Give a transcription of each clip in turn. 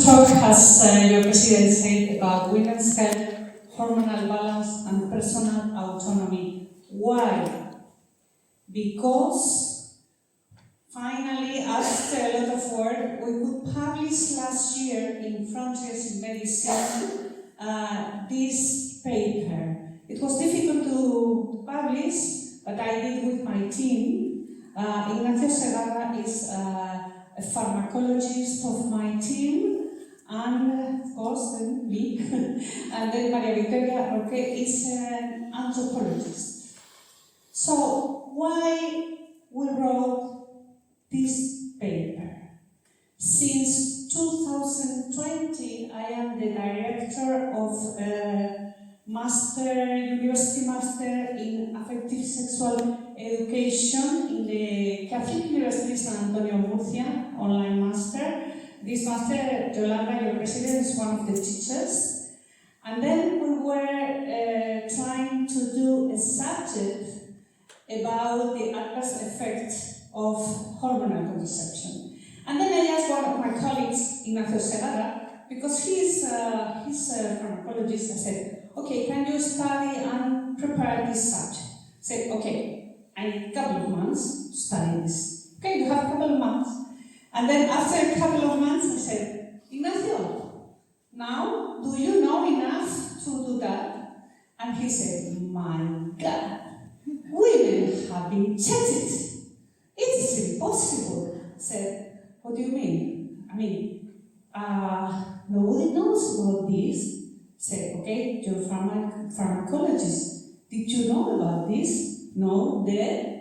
Talk, as your president said, about women's health, hormonal balance, and personal autonomy. Why? Because finally, after a lot of work, we could publish last year in Frontiers in Medicine this paper. It was difficult to publish, but I did with my team. Ignacio Segarra is a pharmacologist of my team, and of course then me, and then Maria Victoria Roque is an anthropologist. So why we wrote this paper? Since 2020, I am the director of a university master in affective sexual education in the Catholic University San Antonio Murcia, online master. This master, Yolanda, your president, is one of the teachers. And then we were trying to do a subject about the adverse effects of hormonal contraception. And then I asked one of my colleagues, Ignacio Segarra, because he's a pharmacologist. I said, okay, can you study and prepare this subject? I said, okay, I need a couple of months to study this. Okay, you have a couple of months. And then after a couple of months, I said, Ignacio, now do you know enough to do that? And he said, my God, women have been cheated. It is impossible. I said, what do you mean? I mean, nobody knows about this. I said, okay, you're a pharmacologist. Did you know about this? No, then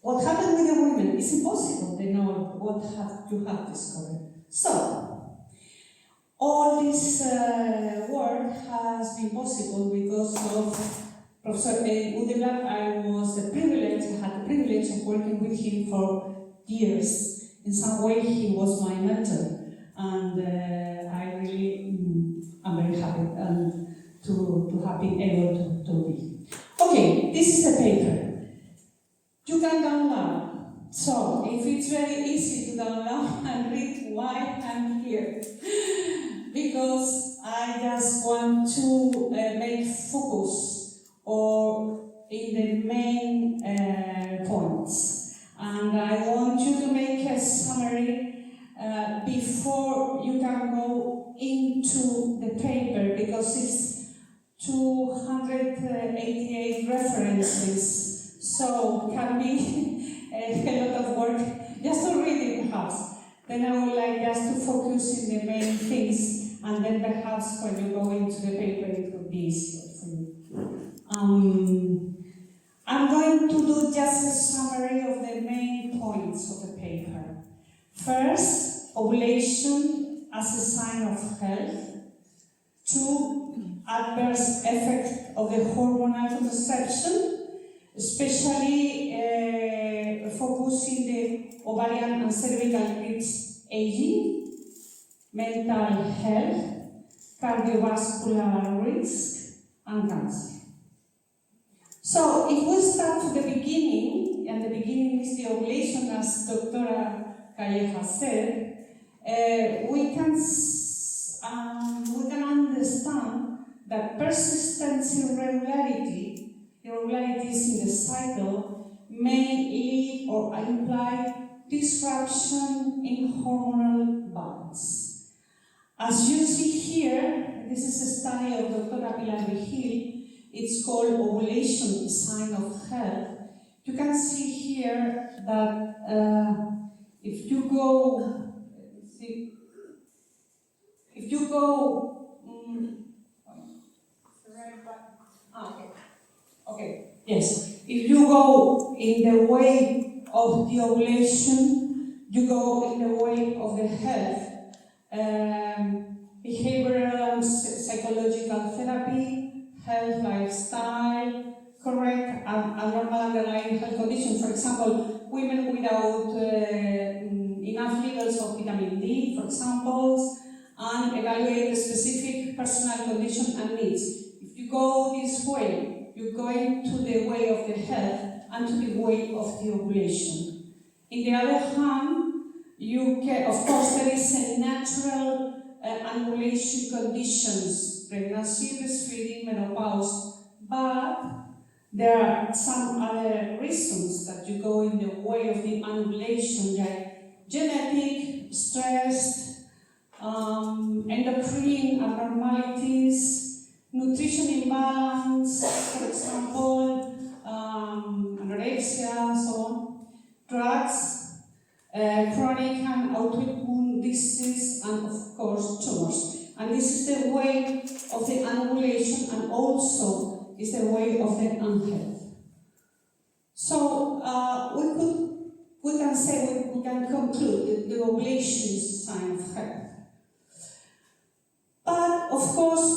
what happened with the women? It's impossible. They know what you have discovered. So, all this work has been possible because of Professor Udeblatt. I had the privilege of working with him for years. In some way, he was my mentor, and I really am very happy to have been able to be. Okay, this is the paper. You can download. So, if it's very easy to download and read why I'm here, because I just want to make focus in the main points. And I want you to make a summary before you can go into the paper, because it's 288 references. So can be a lot of work just to read it perhaps. Then I would like just to focus in the main things, and then perhaps when you go into the paper it will be easier for you. I'm going to do just a summary of the main points of the paper. First, ovulation as a sign of health. 2, adverse effect of the hormonal contraception, especially focusing the ovarian and cervical ribs aging, mental health, cardiovascular risk, and cancer. So if we start from the beginning, and the beginning is the ovulation, as Dr. Calleja said, we can understand that persistent irregularities in the cycle may lead or imply disruption in hormonal balance. As you see here, this is a study of Dr. Pilar Vigil. It's called Ovulation, a Sign of Health. You can see here that if you go, yes. If you go in the way of the ovulation, you go in the way of the health, behavioral and psychological therapy, health lifestyle, correct and abnormal underlying health conditions. For example, women without enough levels of vitamin D, for example, and evaluate the specific personal condition and needs. If you go this way, you're going to the way of the health and to the way of the ovulation. In the other hand, you can, of course, there is a natural annulation conditions, pregnancy, breastfeeding, menopause, but there are some other reasons that you go in the way of the annulation, like genetic, stress, endocrine abnormalities, nutrition imbalance, for example, anorexia, and so on, drugs, chronic and autoimmune disease, and of course tumors. And this is the way of the annulation, and also is the way of the unhealth. So we can say, we can conclude that the ovulation is a sign of health. But of course,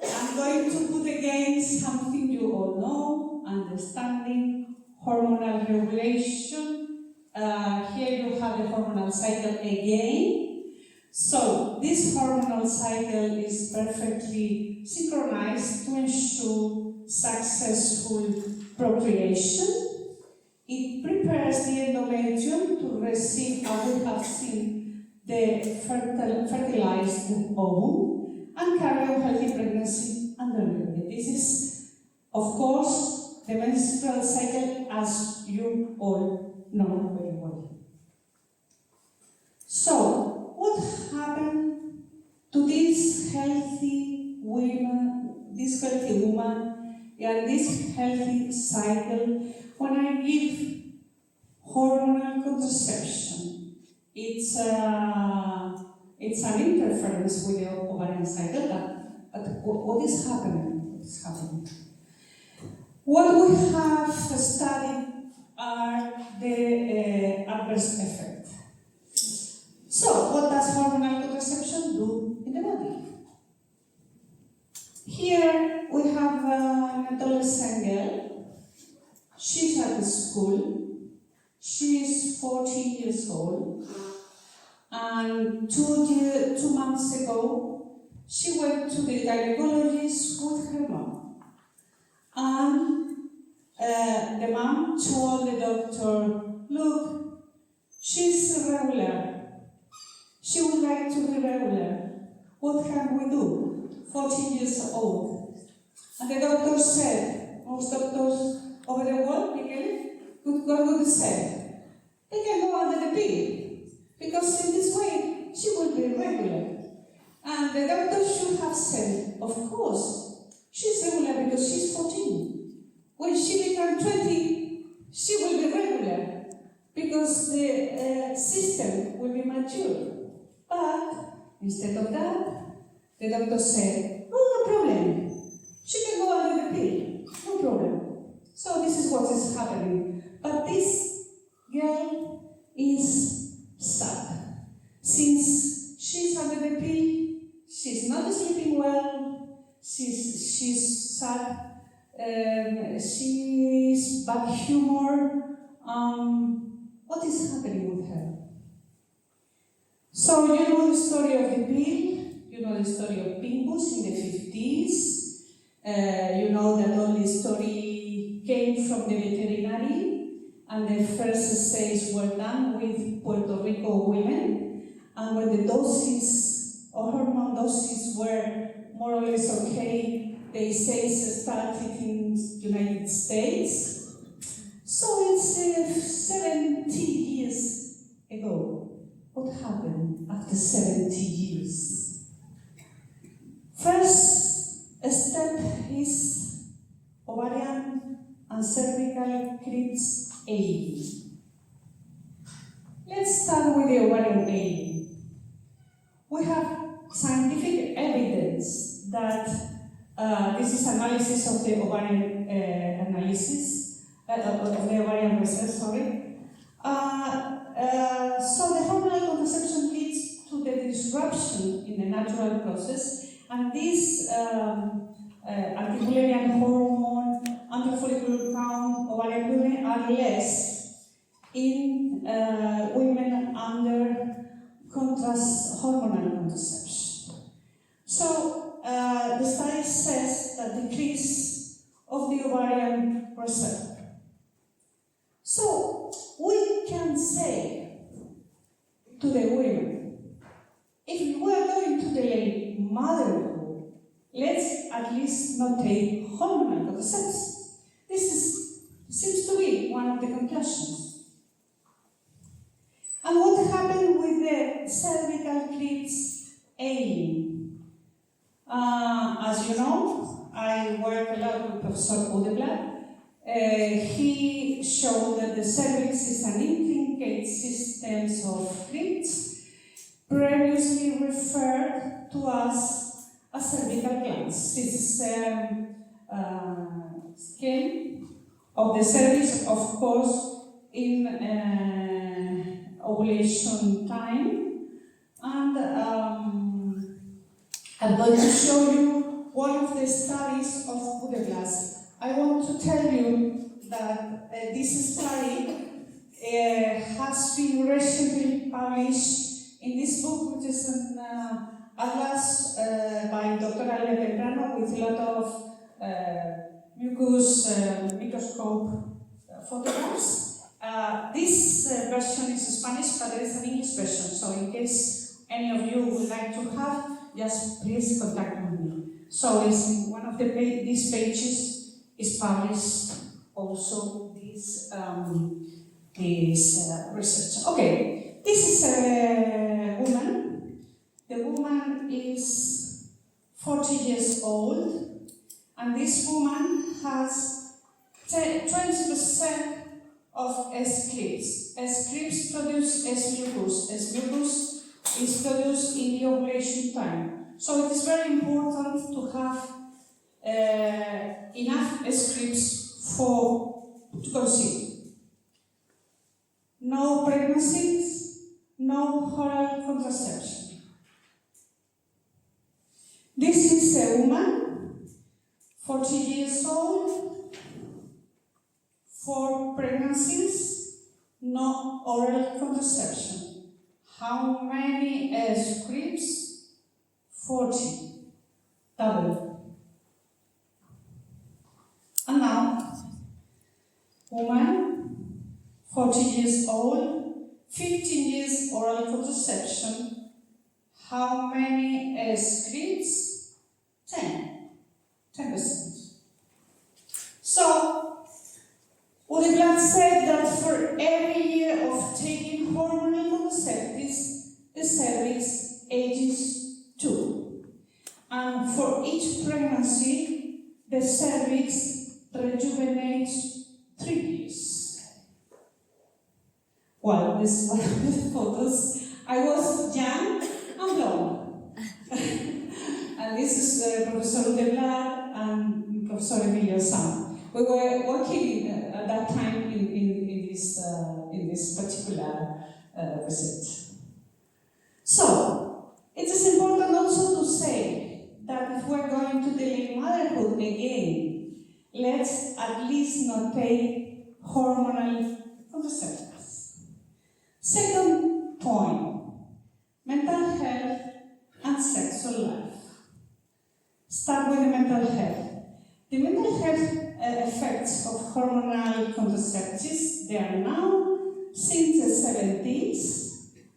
I'm going to put again something you all know, understanding hormonal regulation. Here you have the hormonal cycle again. So this hormonal cycle is perfectly synchronized to ensure successful procreation. It prepares the endometrium to receive, as we have seen, the fertilized ovum, and carry a healthy pregnancy and delivery. This is, of course, the menstrual cycle, as you all know very well. So, what happened to this healthy woman, and this healthy cycle when I give hormonal contraception? It's an interference with the ovarian cycle, but what is happening? What is happening? What we have studied are the adverse effects. So, what does hormonal contraception do in the body? Here we have an adolescent girl. She's at school. She's 14 years old. And 2 months ago, she went to the gynecologist with her mom. And the mom told the doctor, look, she's irregular. She would like to be regular. What can we do? 14 years old. And the doctor said, most doctors over the world, would say, they can go under the pill. Because in this way, she will be regular. And the doctor should have said, of course, she's regular because she's 14. When she becomes 20, she will be regular because the system will be mature. But instead of that, the doctor said, oh, no problem. She can go under the pill, no problem. So this is what is happening. But this girl is sad. Since she's under the pill, she's not sleeping well, she's sad, she's bad humor. What is happening with her? So you know the story of the pill, you know the story of Pincus in the 50s, you know that all the story came from the veterinary. And the first essays were done with Puerto Rico women. And when the doses, or hormone doses, were more or less okay, the essays started in the United States. So it's 70 years ago. What happened after 70 years? First step is ovarian and cervical cysts A. Let's start with the ovarian A. We have scientific evidence that this is analysis of the ovarian of the ovarian research, sorry. So the hormonal contraception leads to the disruption in the natural process, and this antimullerian hormone, antifollicular count, ovarian women are less in women under hormonal contraception. So the study says that decrease of the ovarian receptor. So we can say to the women, if you are going to the labor, motherhood, let's at least not take hormonal contraceptives. Seems to be one of the conclusions. And what happened with the cervical clips ailing? As you know, I work a lot with Professor Udeblatt. He showed that the cervix is an intricate system of clips previously referred to as a cervical glands. This is skin of the cervix, of course, in ovulation time. And I'm going to show you one of the studies of Udeblatt. I want to tell you that this study has been recently published in this book, which is an atlas by Dr. Ale Belgrano with a lot of mucus microscope photographs. This version is Spanish, but there is an English version, so in case any of you would like to have, just please contact me. So it's in one of these pages is published also this research. Okay, this is a woman. The woman is 40 years old, and this woman has 20% of S clips. S clips produce S mucus. S mucus is produced in the ovulation time. So it is very important to have enough scripts to conceive. No pregnancies, no oral contraception. This is a woman, 40 years old, 4 pregnancies, no oral contraception. How many scripts? 40. Double. And now, woman, 40 years old, 15 years oral contraception. How many scripts? 10%. So, Udeblatt said that for every year of taking hormonal contraceptives, the cervix ages 2. And for each pregnancy, the cervix rejuvenates 3 years. Well, this is one of the photos. I was young and blonde. And this is Professor Udeblatt and Professor Emilio Sam. We were working at that time in this particular research. So, it is important also to say that if we're going to delay motherhood again, let's at least not take hormonal contraceptives. Second point, mental health and sexual life. Start with the mental health. The mental health effects of hormonal contraceptives, they are now since the 70s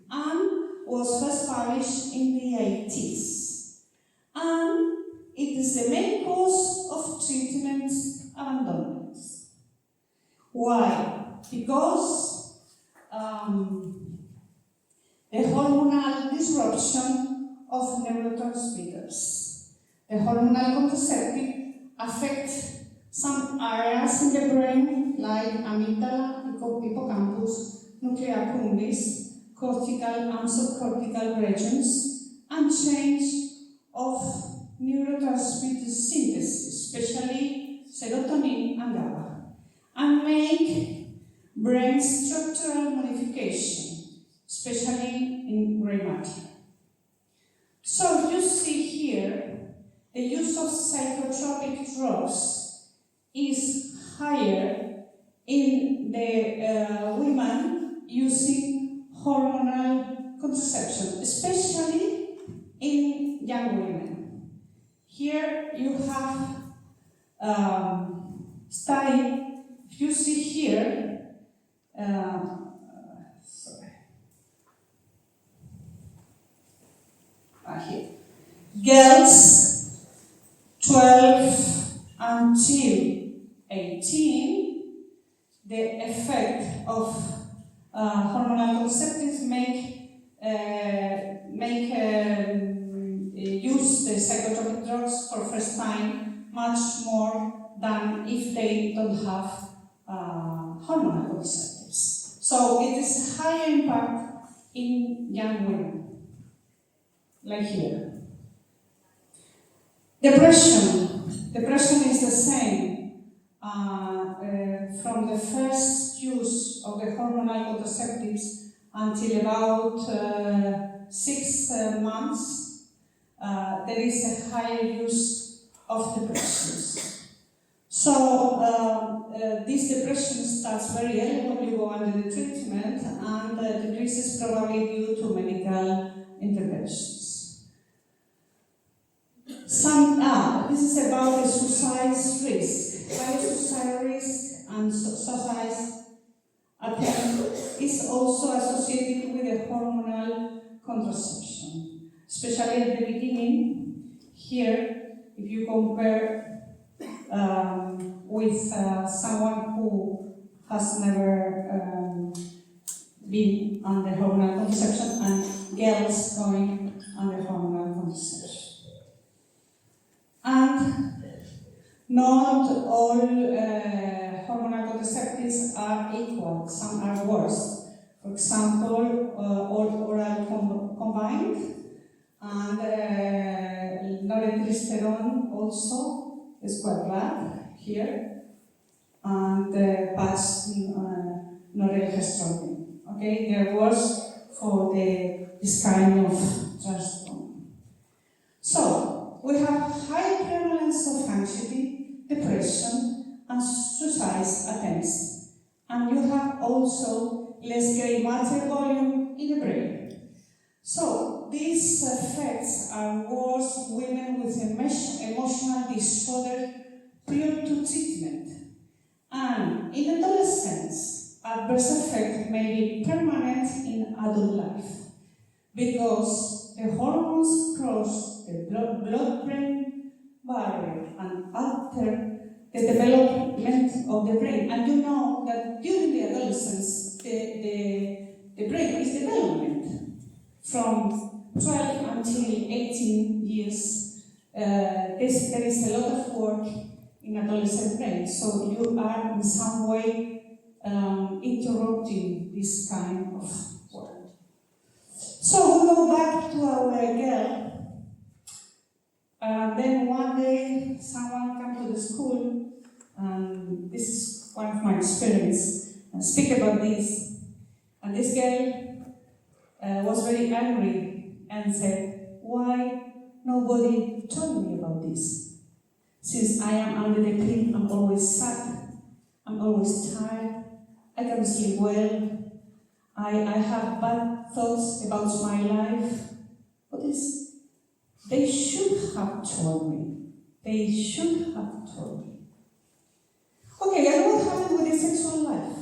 and was first published in the 80s. And it is the main cause of treatment abandonment. Why? Because the hormonal disruption of neurotransmitters. The hormonal contraceptive affect some areas in the brain like amygdala, hippocampus, nucleus accumbens, cortical and subcortical regions, and change of neurotransmitter synthesis, especially serotonin and GABA, and make brain structural modification, especially in gray matter. So you see here, the use of psychotropic drugs is higher in the women using hormonal contraception, especially in young women. Here you have study, if you see here, here. Girls 12 until 18, the effect of hormonal contraceptives use the psychotropic drugs for first time much more than if they don't have hormonal contraceptives. So it is higher impact in young women, like here. Depression is the same. From the first use of the hormonal contraceptives until about 6 months, there is a higher use of depressions. So this depression starts very early when you go under the treatment, and decreases probably due to medical interventions. This is about the suicide risk. Higher suicide risk and suicide attempt is also associated with a hormonal contraception, especially at the beginning. Here, if you compare with someone who has never been under hormonal contraception and girls going under hormonal contraception. And not all hormonal contraceptives are equal. Some are worse. For example, oral combined, and norepinephrine also is quite bad here, and patch norelgestromin. Okay, they're worse for this kind of transform. So we have high prevalence of anxiety, depression, and suicide attempts, and you have also less gray matter volume in the brain. So these effects are worse in women with emotional disorder prior to treatment. And in adolescents, adverse effect may be permanent in adult life because the hormones cross the blood-brain barrier and alter the development of the brain. And you know that during the adolescence, the brain is development. From 12 until 18 years, there is a lot of work in adolescent brain. So you are in some way interrupting this kind of work. So we go back to our girl. Then one day, someone came to the school, and this is one of my experiences, and speak about this. And this girl was very angry and said, "Why nobody told me about this? Since I am under the pill, I'm always sad, I'm always tired, I can't sleep well, I have bad thoughts about my life. What is? They should have told me. They should have told me." Okay, and what happened with the sexual life?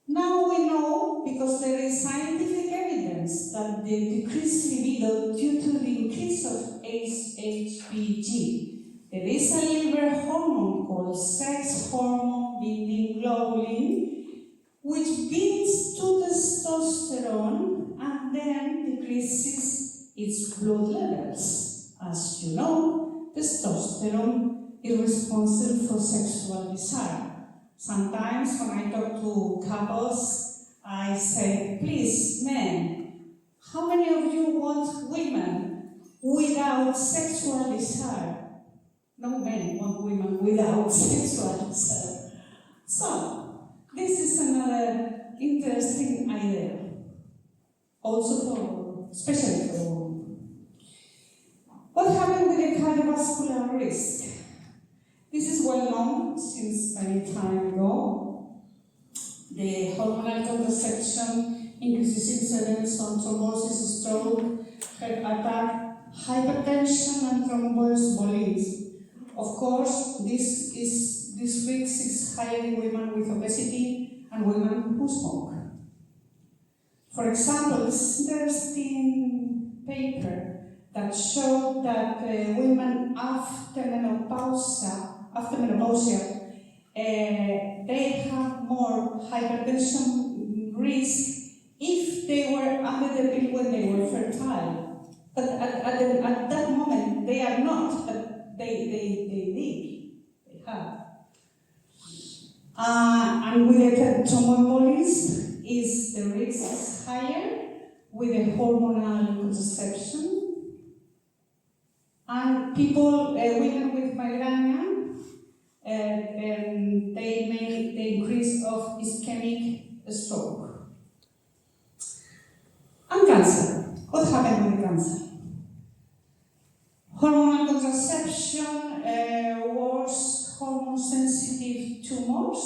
Now we know, because there is scientific evidence, that the decreased libido due to the increase of HCG. There is a liver hormone called sex hormone binding globulin, which binds to testosterone and then decreases its blood levels. As you know, testosterone is responsible for sexual desire. Sometimes when I talk to couples, I say, "Please, men, how many of you want women without sexual desire?" No men want women without sexual desire. So, this is another interesting idea, also especially for women. What happened with the cardiovascular risk? This is well known since many time ago. The hormonal contraception increases incidence on thrombosis, stroke, heart attack, hypertension, and thromboembolism. Of course, this risk is higher in women with obesity and women who smoke. For example, this interesting paper that showed that women after menopause, they have more hypertension risk if they were under the pill when they were fertile. But at that moment, they are not, but they have. And with the tomombolism, the risk is higher with the hormonal contraception. And women with migraine, they make the increase of ischemic stroke. And cancer. What happened with cancer? Hormonal contraception, worse hormone-sensitive tumors,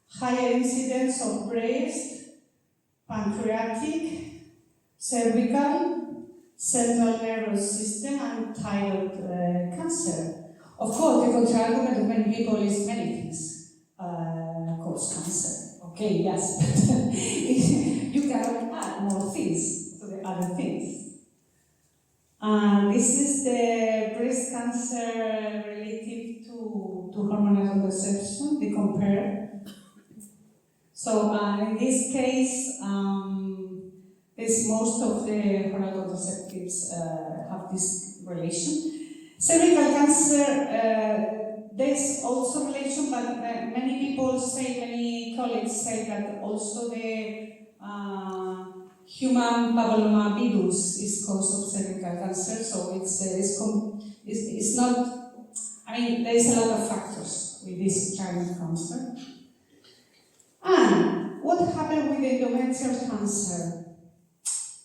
higher incidence of breast, pancreatic, cervical, central nervous system, and thyroid cancer. Of course, the counter-argument of many people is many things cause cancer. Okay, yes, but you cannot add more things to the other things. This is the breast cancer relative to hormonal contraception, they compare. So in this case, most of the hormonal contraceptives have this relation. Cervical cancer, there's also relation, but many colleagues say that also the human papillomavirus is cause of cervical cancer, so it's not, there is a lot of factors with this kind of cancer. And what happened with endometrial cancer?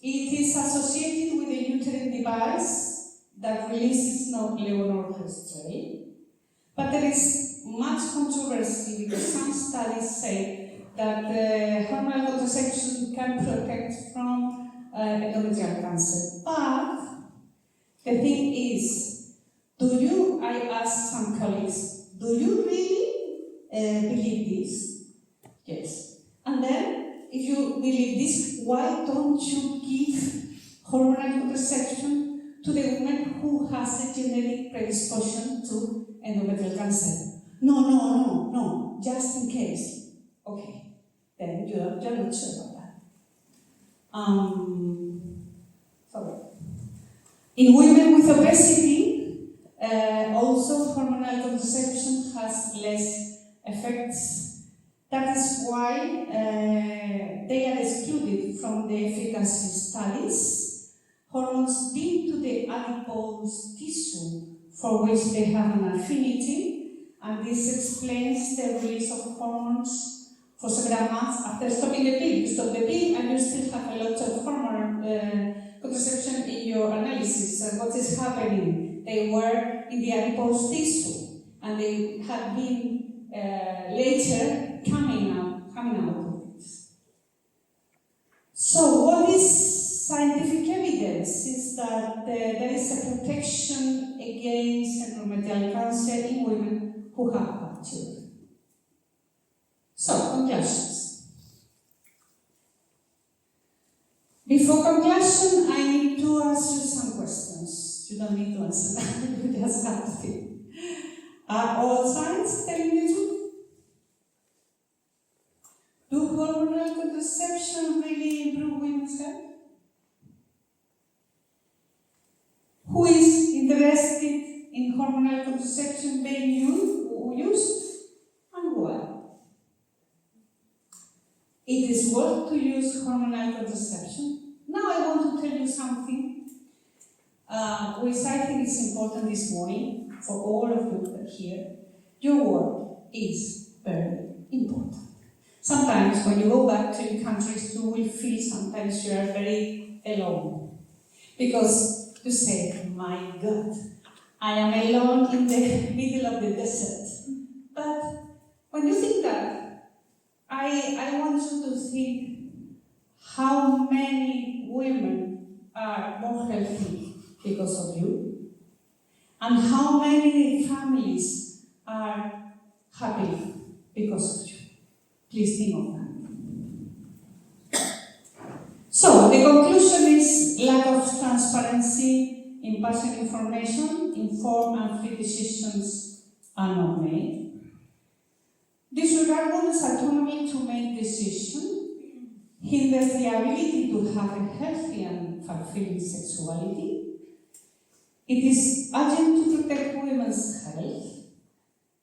It is associated with a uterine device that releases levonorgestrel, but there is much controversy because some studies say that hormonal contraception can protect from endometrial cancer. But the thing is, I asked some colleagues, do you really believe this? Yes. And then, if you believe this, why don't you give hormonal contraception to the woman who has a genetic predisposition to endometrial cancer? No, just in case. Okay, then you're not sure about that. Sorry. In women with obesity, also hormonal contraception has less effects. That is why they are excluded from the efficacy studies. Hormones bind to the adipose tissue for which they have an affinity, and this explains the release of hormones for several months after stopping the pill. You stop the pill and you still have a lot of hormone contraception in your analysis. And what is happening? They were in the adipose tissue, and they had been later coming out of this. So what is scientific evidence is that there is a protection against endometrial cancer in women who have had children. So, conclusions. Before conclusion, I need to ask you some questions. You don't need to answer them, you just have to think. Are all science telling the truth? Do hormonal contraception really improve women's health? Who is interested in hormonal contraception being used and why? It is worth to use hormonal contraception. Now I want to tell you something which I think is important this morning for all of you that are here. Your work is very important. Sometimes when you go back to your countries, you will feel sometimes you are very alone. Because you say, my God, I am alone in the middle of the desert. But when you think that, I want you to think how many women are more healthy because of you, and how many families are happy because of you. Please think of that. So, the conclusion is lack of transparency in patient information, informed and free decisions are not made. Disregard women's autonomy to make decisions, hinders the ability to have a healthy and fulfilling sexuality. It is urgent to protect women's health,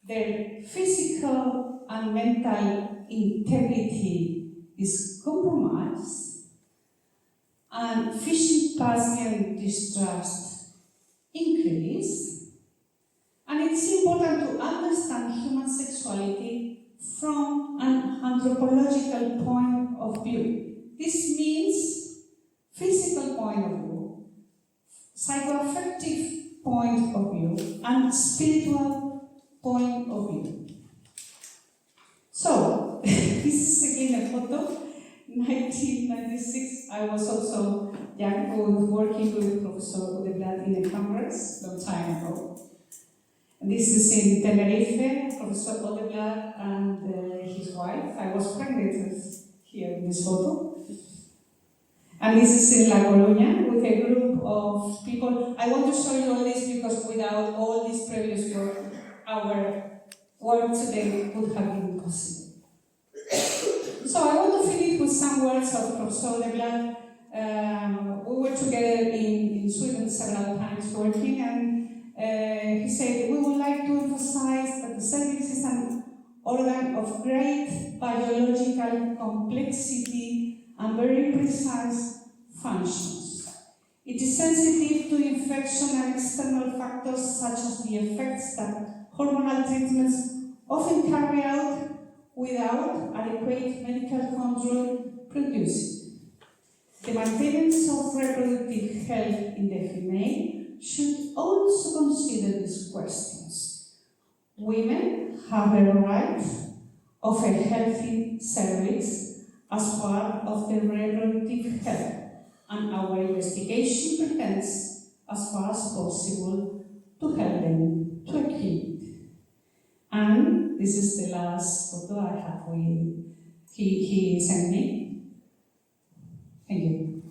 their physical and mental integrity is compromised, and phishing patient distrust increase, and it's important to understand human sexuality from an anthropological point of view. This means physical point of view, psychoaffective point of view, and spiritual point of view. So, this is again a photo. 1996, I was also young, working with Professor Odeblad in a congress long time ago. And this is in Tenerife, Professor Odeblad and his wife. I was pregnant here in this photo. And this is in La Coruña with a group of people. I want to show you all this because without all this previous work, our work today would have been impossible. So I want to finish with some words of Professor Odeblad. We were together in Sweden several times working, and he said, we would like to emphasize that the cervix is an organ of great biological complexity and very precise functions. It is sensitive to infection and external factors such as the effects that hormonal treatments often carry out without adequate medical control produce. The maintenance of reproductive health in the female should also consider these questions. Women have a right of a healthy cervix as part of their reproductive health, and our investigation pretends, as far as possible, to help them to achieve it. And this is the last photo I have with he sent me. Thank you.